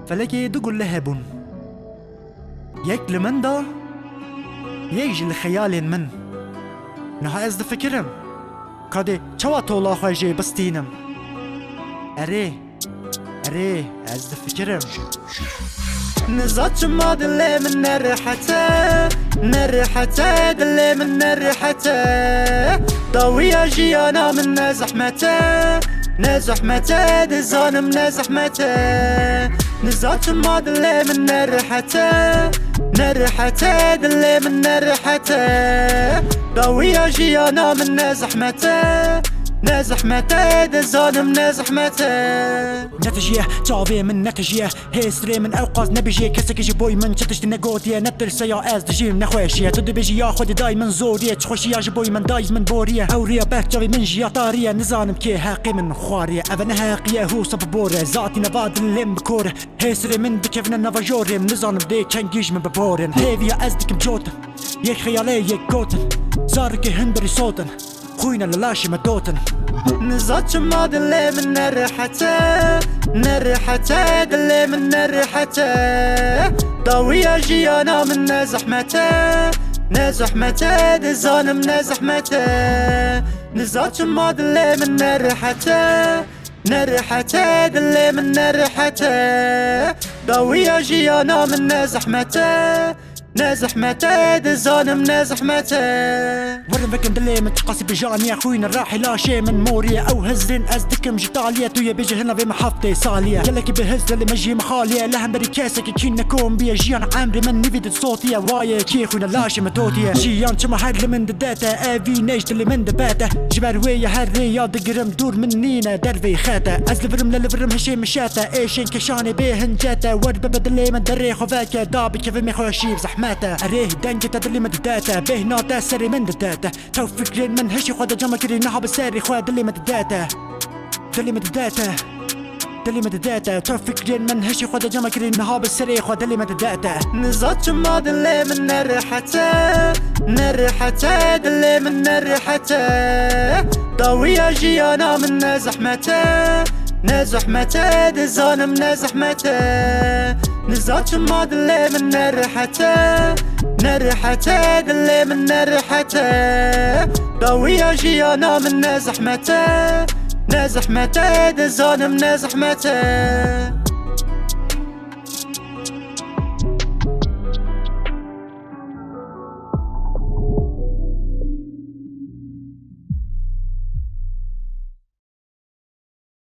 فلكي دقل لهبون يك لمن دا يجي لخيال من نها از فكرم كادي چوا تولا خواجي بستينم اري از فكرم نزات ما دلي من نرحته دلي من نرحته ضوية جيانا من نزحمته دزان من نزحمته نزات ما دلي من نرحته دلي من نرحته ضوية جيانا من نزحمته دزان من نزحمته نتجيه جاوي من نتجيه هيسري من اوقات نبيجي كسك يجي بوي من تشتش نقوديه نترسا يا از دجيم نخوشيه تدو بيجي يا خودي داي من زوريه تخوشي يا جبوي من دايز من بوريه اوريا باك جاوي من جيا طاريه نزانم كي هاقي من خواريه انا هاقيه هو صب بوره ذاتي نباد اللي بكوره هيسري من بكيفنا نافاجوري نزانم دي كان جيج من ببورن هيفيا ازدك مجوتن يك خيالي يك جوتن زاركي هندري صوتن خوينا للاشي مدوتن نزات ما دلي من نرحته دلي من نرحته ضوية جيانا من نزحمته دزان من نزحمته نزات ما دلي من نرحته دلي من نرحته ضوية جيانا من نزحمته دزان من نزحمته ورن فكن دلي من تقاسي بجاني يا خوينا راحي لا شي من موريا او هزرين ازدكم جتاليا تويا بيجي هنا في محطة صالية يلك بهز اللي مجي مخالية لهم بري كاسك كينا كوم بيا جيان عمري من نفيد صوتيا وايا كي خوينا لا شي متوتيا جيان شما هاد من داتا افي نيشت اللي من دباتا جبار ويا هالري يا دقرم دور من نينا درفي خاتا از لفرم للفرم هشي مشاتا ايشين كشاني بيهن جاتا ورد بدلي من دري خفاكا دابي كيف ميخوشي بزحماتا اريه دنجتا دلي من داتا به ناتا سري من داتا تو فكرين من هشي خوادا جمع كري نحب الساري خواد دلي من داتا تو فكرين من هشي خوادا جمع كري نحب الساري خواد دلي من داتا نزات ما دلي من نرحته دلي من نرحته ضوية جيانا من نزحمته دزان من نزحمته نزات ما دلي من نرحته دلي من نرحته ضوية جيانا من نزحمته دزان من نزحمته